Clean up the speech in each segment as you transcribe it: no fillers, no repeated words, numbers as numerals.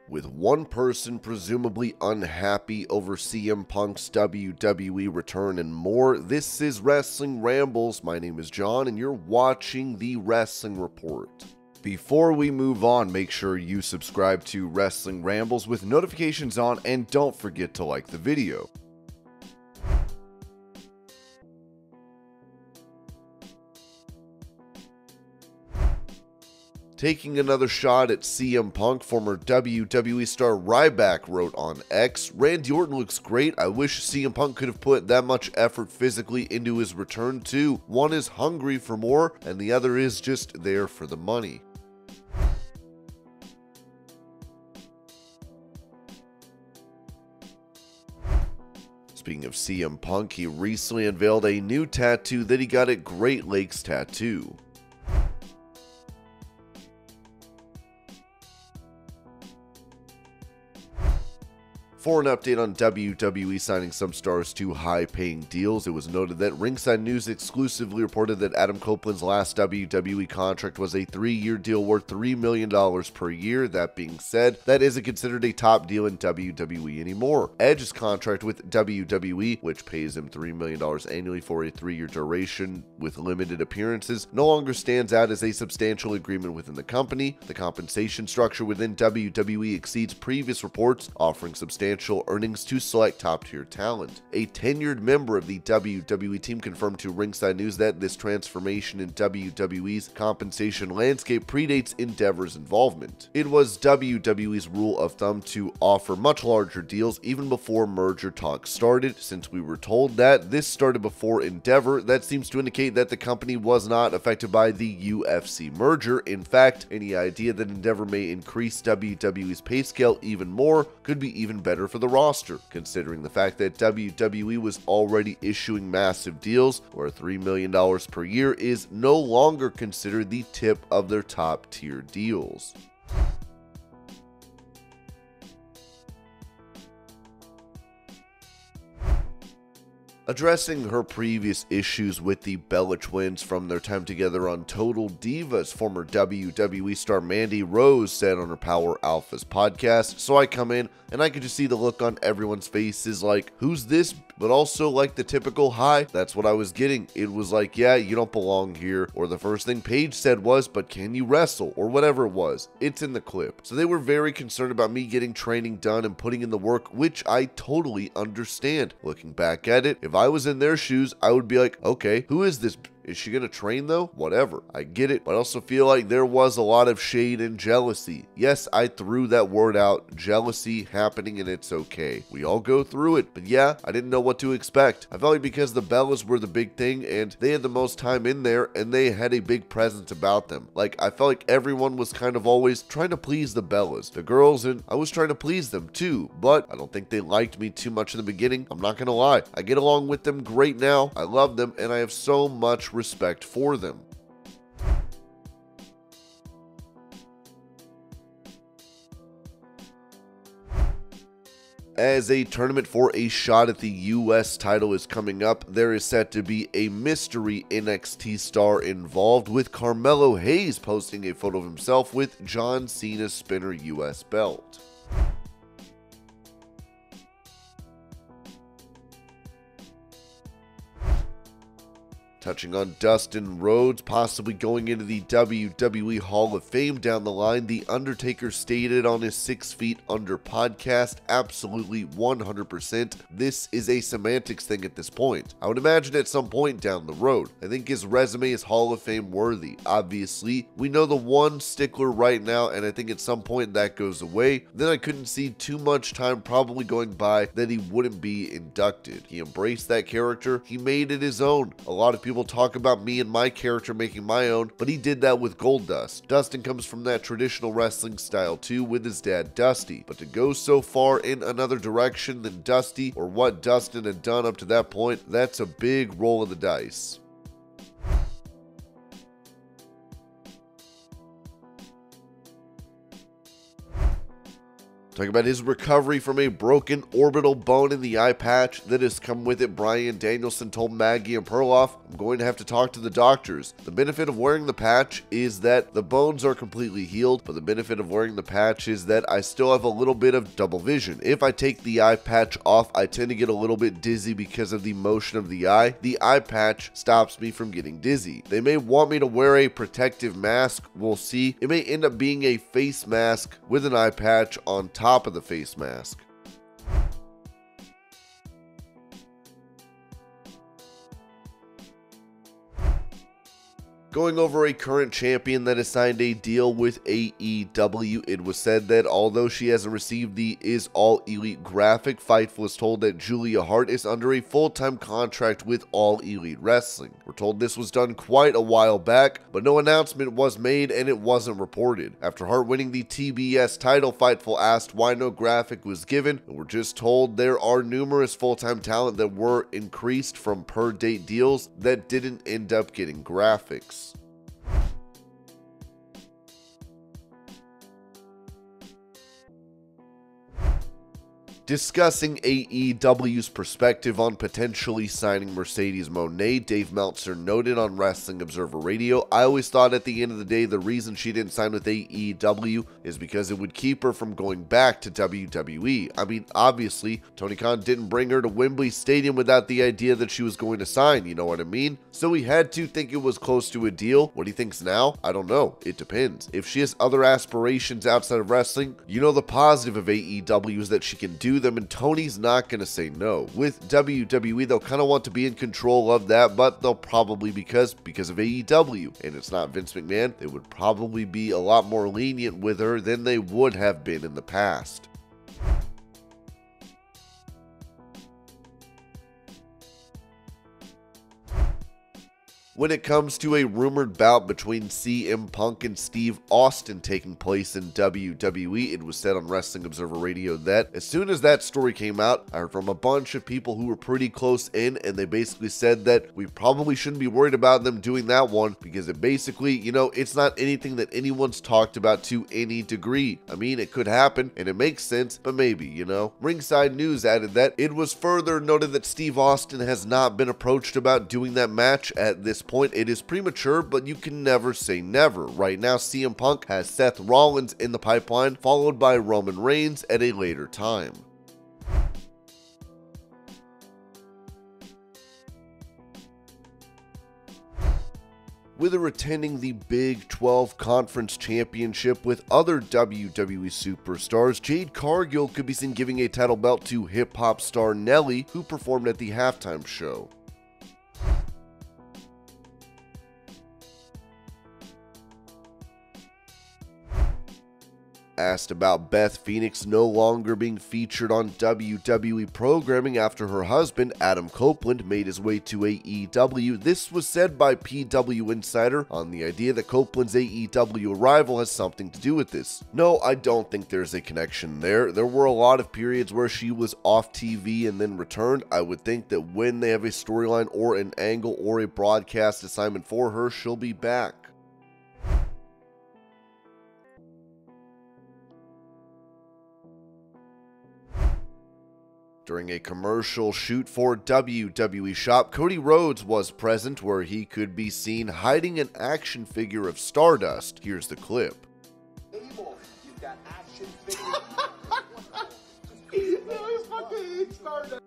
With one person presumably unhappy over CM Punk's WWE return and more, this is Wrestling Rambles. My name is John, and you're watching the Wrestling Report. Before we move on, make sure you subscribe to Wrestling Rambles with notifications on, and don't forget to like the video. Taking another shot at CM Punk, former WWE star Ryback wrote on X, "Randy Orton looks great. I wish CM Punk could have put that much effort physically into his return too. One is hungry for more, and the other is just there for the money." Speaking of CM Punk, he recently unveiled a new tattoo that he got at Great Lakes Tattoo. For an update on WWE signing some stars to high-paying deals, it was noted that Ringside News exclusively reported that Adam Copeland's last WWE contract was a 3-year deal worth $3 million per year. That being said, that isn't considered a top deal in WWE anymore. Edge's contract with WWE, which pays him $3 million annually for a 3-year duration with limited appearances, no longer stands out as a substantial agreement within the company. The compensation structure within WWE exceeds previous reports, offering substantial earnings to select top-tier talent. A tenured member of the WWE team confirmed to Ringside News that this transformation in WWE's compensation landscape predates Endeavor's involvement. It was WWE's rule of thumb to offer much larger deals even before merger talks started. Since we were told that this started before Endeavor, that seems to indicate that the company was not affected by the UFC merger. In fact, any idea that Endeavor may increase WWE's pay scale even more could be even better for the roster, considering the fact that WWE was already issuing massive deals where $3 million per year is no longer considered the tip of their top tier deals. Addressing her previous issues with the Bella twins from their time together on Total Divas, former WWE star Mandy Rose said on her Power Alphas podcast, "So I come in and I could just see the look on everyone's faces like, who's this? But also like the typical hi. That's what I was getting. It was like, yeah, you don't belong here." Or the first thing Paige said was, "But can you wrestle?" Or whatever it was. It's in the clip. So they were very concerned about me getting training done and putting in the work, which I totally understand. Looking back at it, if I was in their shoes, I would be like, okay, who is this? Is she gonna train though? Whatever. I get it, but I also feel like there was a lot of shade and jealousy. Yes, I threw that word out. Jealousy happening, and it's okay. We all go through it, but yeah, I didn't know what to expect. I felt like because the Bellas were the big thing and they had the most time in there and they had a big presence about them. Like, I felt like everyone was kind of always trying to please the Bellas, the girls, and I was trying to please them too, but I don't think they liked me too much in the beginning. I'm not gonna lie. I get along with them great now. I love them, and I have so much respect for them. As a tournament for a shot at the US title is coming up, there is set to be a mystery NXT star involved, with Carmelo Hayes posting a photo of himself with John Cena's spinner US belt. Touching on Dustin Rhodes possibly going into the WWE Hall of Fame down the line, The Undertaker stated on his 6 Feet Under podcast, absolutely 100%. This is a semantics thing at this point. I would imagine at some point down the road. I think his resume is Hall of Fame worthy. Obviously, we know the one stickler right now, and I think at some point that goes away. Then I couldn't see too much time probably going by that he wouldn't be inducted. He embraced that character. He made it his own. A lot of people talk about me and my character making my own, but he did that with Goldust. Dustin comes from that traditional wrestling style too, with his dad Dusty, but to go so far in another direction than Dusty or what Dustin had done up to that point, that's a big roll of the dice. Talking about his recovery from a broken orbital bone in the eye patch that has come with it, Bryan Danielson told Maggie and Perloff, "I'm going to have to talk to the doctors. The benefit of wearing the patch is that the bones are completely healed, but the benefit of wearing the patch is that I still have a little bit of double vision. If I take the eye patch off, I tend to get a little bit dizzy because of the motion of the eye. The eye patch stops me from getting dizzy. They may want me to wear a protective mask. We'll see. It may end up being a face mask with an eye patch on top of the face mask." Going over a current champion that has signed a deal with AEW, it was said that although she hasn't received the Is All Elite graphic, Fightful was told that Julia Hart is under a full-time contract with All Elite Wrestling. We're told this was done quite a while back, but no announcement was made and it wasn't reported. After Hart winning the TBS title, Fightful asked why no graphic was given, and we're just told there are numerous full-time talent that were increased from per-date deals that didn't end up getting graphics. Discussing AEW's perspective on potentially signing Mercedes Mone, Dave Meltzer noted on Wrestling Observer Radio, "I always thought at the end of the day the reason she didn't sign with AEW is because it would keep her from going back to WWE. I mean, obviously, Tony Khan didn't bring her to Wembley Stadium without the idea that she was going to sign, you know what I mean? So he had to think it was close to a deal. What he thinks now? I don't know. It depends. If she has other aspirations outside of wrestling, you know the positive of AEW is that she can do them, and Tony's not going to say no. With WWE, they'll kind of want to be in control of that, but they'll probably, because of AEW, and it's not Vince McMahon, they would probably be a lot more lenient with her than they would have been in the past." When it comes to a rumored bout between CM Punk and Steve Austin taking place in WWE, it was said on Wrestling Observer Radio that as soon as that story came out, I heard from a bunch of people who were pretty close in, and they basically said that we probably shouldn't be worried about them doing that one because it basically, you know, it's not anything that anyone's talked about to any degree. I mean, it could happen and it makes sense, but maybe, you know. Ringside News added that it was further noted that Steve Austin has not been approached about doing that match at this point. It is premature, but you can never say never. Right now, CM Punk has Seth Rollins in the pipeline, followed by Roman Reigns at a later time. With her attending the Big 12 Conference Championship with other WWE superstars, Jade Cargill could be seen giving a title belt to hip-hop star Nelly, who performed at the halftime show. Asked about Beth Phoenix no longer being featured on WWE programming after her husband, Adam Copeland, made his way to AEW, this was said by PW Insider on the idea that Copeland's AEW arrival has something to do with this. No, I don't think there's a connection there. There were a lot of periods where she was off TV and then returned. I would think that when they have a storyline or an angle or a broadcast assignment for her, she'll be back. During a commercial shoot for WWE Shop, Cody Rhodes was present where he could be seen hiding an action figure of Stardust. Here's the clip. You've got action figures. That was fucking Stardust.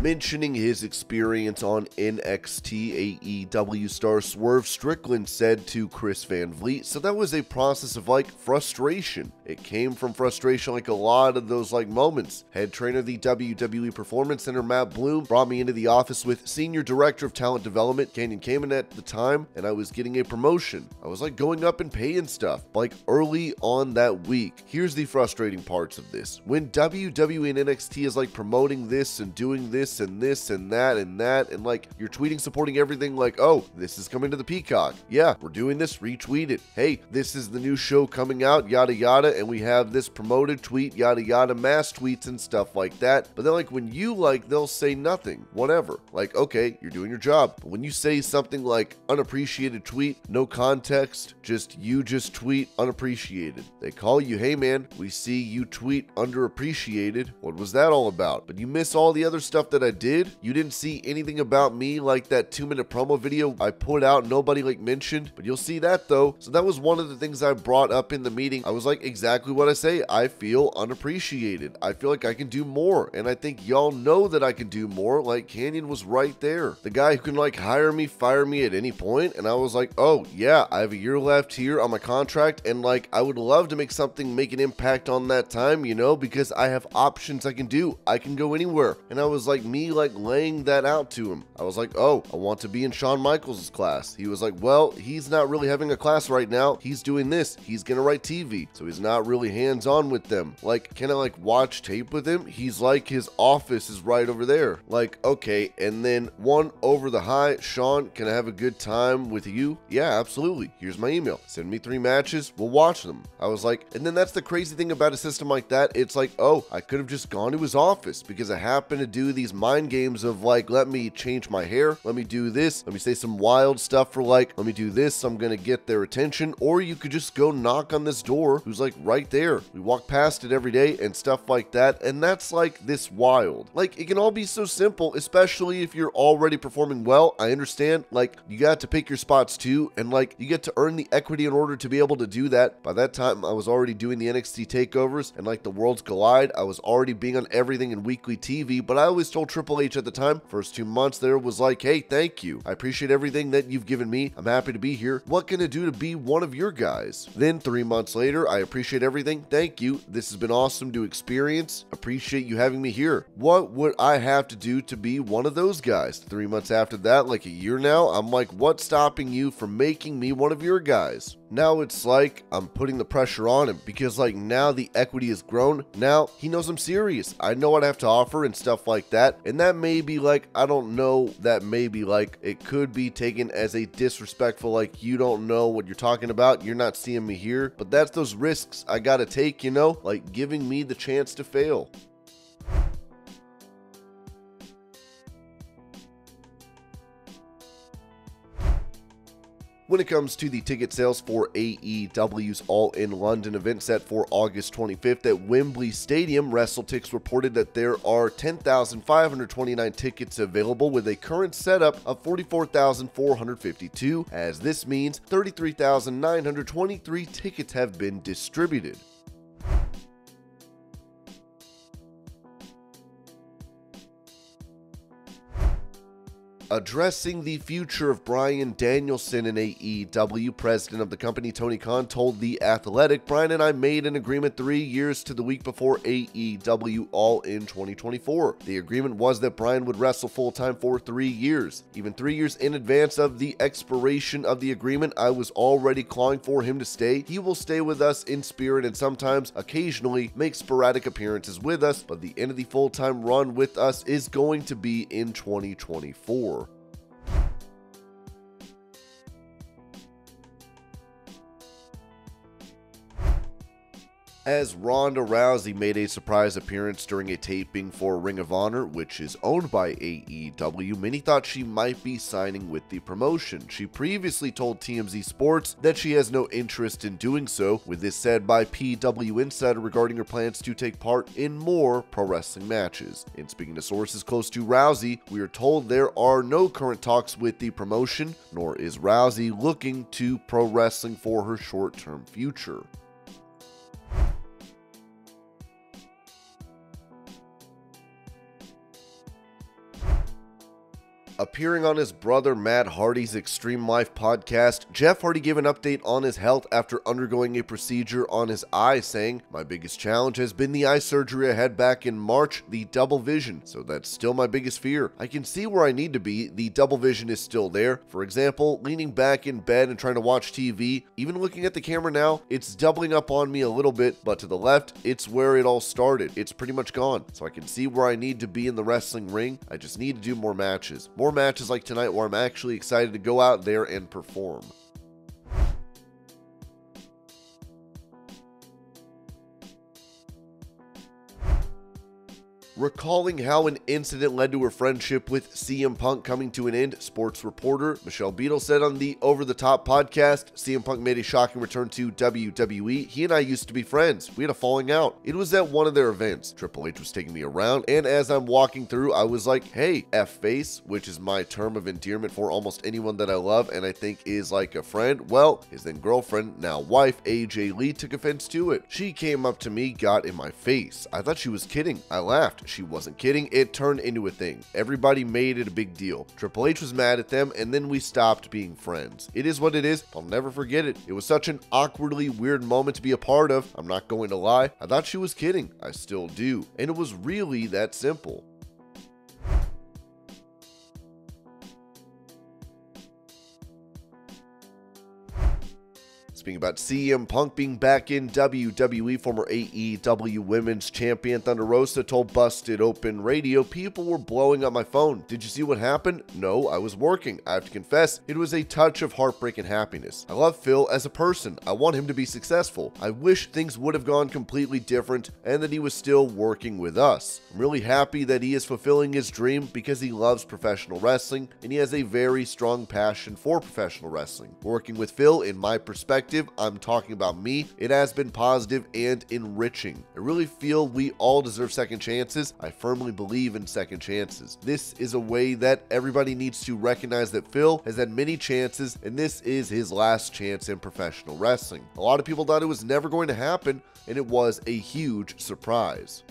Mentioning his experience on NXT, AEW star Swerve Strickland said to Chris Van Vliet, "So that was a process of frustration. It came from frustration like a lot of those moments. Head trainer of the WWE Performance Center, Matt Bloom, brought me into the office with Senior Director of Talent Development, Kenyon Kamen at the time, and I was getting a promotion. I was going up in pay and stuff, early on that week. Here's the frustrating parts of this. When WWE and NXT is promoting this and doing this and this and that and that, and you're tweeting supporting everything oh, this is coming to the Peacock. Yeah, we're doing this, retweet it. Hey, this is the new show coming out, yada yada, and we have this promoted tweet, yada yada, mass tweets and stuff like that. But then like when you like, they'll say nothing, whatever. Like, okay, you're doing your job. But when you say something like unappreciated tweet, no context, you just tweet unappreciated. They call you, hey man, we see you tweet underappreciated. What was that all about? But you miss all the other stuff that I did. You didn't see anything about me, like that 2-minute promo video I put out, nobody like mentioned, but you'll see that though. So that was one of the things I brought up in the meeting. I was like, exactly what I say. I feel unappreciated. I feel like I can do more. And I think y'all know that I can do more. Like Canyon was right there. The guy who can like hire me, fire me at any point. And I was like, oh yeah, I have a year left here on my contract. And like, I would love to make something, make an impact on that time, you know, because I have options I can do. I can go anywhere. And I was like, me like laying that out to him. I was like, oh, I want to be in Shawn Michaels' class. He was like, well, he's not really having a class right now. He's doing this. He's gonna write TV. So he's not really hands-on with them. Like, can I like watch tape with him? He's like, his office is right over there. Like, okay. And then one over the high, Shawn, can I have a good time with you? Yeah, absolutely. Here's my email. Send me 3 matches. We'll watch them. I was like, and then that's the crazy thing about a system like that. It's like, oh, I could have just gone to his office because I happen to do these mind games of like, let me change my hair. Let me do this. Let me say some wild stuff for like, let me do this. I'm going to get their attention. Or you could just go knock on this door who's like right there. We walk past it every day and stuff like that. And that's like this wild. Like it can all be so simple, especially if you're already performing well. I understand like you got to pick your spots too. And like you get to earn the equity in order to be able to do that. By that time, I was already doing the NXT takeovers and like the Worlds Collide. I was already being on everything in weekly TV, but I always told Triple H at the time, first 2 months there was like, hey, thank you. I appreciate everything that you've given me. I'm happy to be here. What can I do to be one of your guys? Then 3 months later, I appreciate everything. Thank you. This has been awesome to experience. Appreciate you having me here. What would I have to do to be one of those guys? 3 months after that, like a year now, I'm like, what's stopping you from making me one of your guys? Now it's like I'm putting the pressure on him because like now the equity has grown. Now he knows I'm serious. I know what I have to offer and stuff like that. And that may be like, I don't know, that may be like, it could be taken as a disrespectful, like you don't know what you're talking about. You're not seeing me here. But that's those risks I gotta take, you know, like giving me the chance to fail. When it comes to the ticket sales for AEW's All-In London event set for August 25th at Wembley Stadium, WrestleTix reported that there are 10,529 tickets available with a current setup of 44,452, as this means 33,923 tickets have been distributed. Addressing the future of Bryan Danielson in AEW, president of the company Tony Khan told The Athletic, Bryan and I made an agreement 3 years to the week before AEW All-In 2024. The agreement was that Bryan would wrestle full-time for 3 years. Even 3 years in advance of the expiration of the agreement, I was already clawing for him to stay. He will stay with us in spirit and sometimes, occasionally, make sporadic appearances with us, but the end of the full-time run with us is going to be in 2024. As Ronda Rousey made a surprise appearance during a taping for Ring of Honor, which is owned by AEW, many thought she might be signing with the promotion. She previously told TMZ Sports that she has no interest in doing so, with this said by PW Insider regarding her plans to take part in more pro wrestling matches. In speaking to sources close to Rousey, we are told there are no current talks with the promotion, nor is Rousey looking to pro wrestling for her short-term future. Appearing on his brother Matt Hardy's Extreme Life podcast, Jeff Hardy gave an update on his health after undergoing a procedure on his eye, saying, "My biggest challenge has been the eye surgery I had back in March, the double vision, so that's still my biggest fear. I can see where I need to be, the double vision is still there. For example, leaning back in bed and trying to watch TV, even looking at the camera now, it's doubling up on me a little bit, but to the left, it's where it all started. It's pretty much gone, so I can see where I need to be in the wrestling ring. I just need to do more matches. More matches like tonight where I'm actually excited to go out there and perform." Recalling how an incident led to her friendship with CM Punk coming to an end, sports reporter Michelle Beadle said on the Over the Top podcast, CM Punk made a shocking return to WWE. He and I used to be friends. We had a falling out. It was at one of their events. Triple H was taking me around, and as I'm walking through, I was like, hey, F-face, which is my term of endearment for almost anyone that I love and I think is like a friend. Well, his then girlfriend, now wife, AJ Lee, took offense to it. She came up to me, got in my face. I thought she was kidding. I laughed. She wasn't kidding. It turned into a thing. Everybody made it a big deal. Triple H was mad at them, and then we stopped being friends. It is what it is. I'll never forget it. It was such an awkwardly weird moment to be a part of. I'm not going to lie. I thought she was kidding. I still do. And it was really that simple. Speaking about CM Punk being back in WWE, former AEW Women's Champion Thunder Rosa told Busted Open Radio, people were blowing up my phone. Did you see what happened? No, I was working. I have to confess, it was a touch of heartbreak and happiness. I love Phil as a person. I want him to be successful. I wish things would have gone completely different and that he was still working with us. I'm really happy that he is fulfilling his dream because he loves professional wrestling and he has a very strong passion for professional wrestling. Working with Phil, in my perspective, I'm talking about me, it has been positive and enriching. I really feel we all deserve second chances. I firmly believe in second chances. This is a way that everybody needs to recognize that Phil has had many chances and this is his last chance in professional wrestling. A lot of people thought it was never going to happen and it was a huge surprise.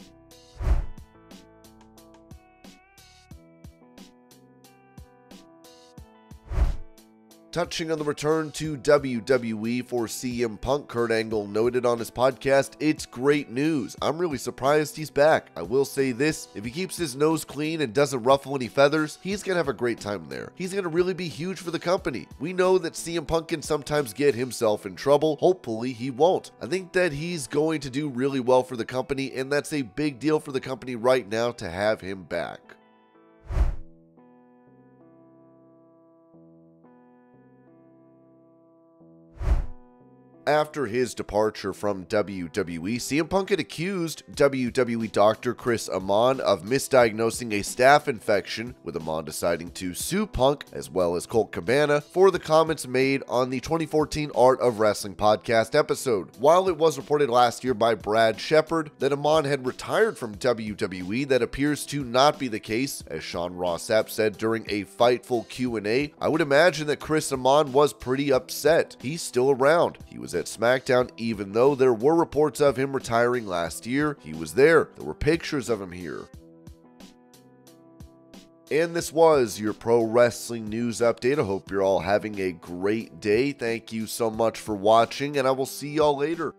Touching on the return to WWE for CM Punk, Kurt Angle noted on his podcast, it's great news. I'm really surprised he's back. I will say this, if he keeps his nose clean and doesn't ruffle any feathers, he's going to have a great time there. He's going to really be huge for the company. We know that CM Punk can sometimes get himself in trouble. Hopefully he won't. I think that he's going to do really well for the company, and that's a big deal for the company right now to have him back. After his departure from WWE, CM Punk had accused WWE doctor Chris Amon of misdiagnosing a staph infection, with Amon deciding to sue Punk as well as Colt Cabana for the comments made on the 2014 Art of Wrestling podcast episode. While it was reported last year by Brad Shepard that Amon had retired from WWE, that appears to not be the case, as Sean Ross Sapp said during a Fightful Q&A. I would imagine that Chris Amon was pretty upset. He's still around. He was at SmackDown, even though there were reports of him retiring last year. He was there. There were pictures of him here. And this was your pro wrestling news update. I hope you're all having a great day. Thank you so much for watching, and I will see y'all later.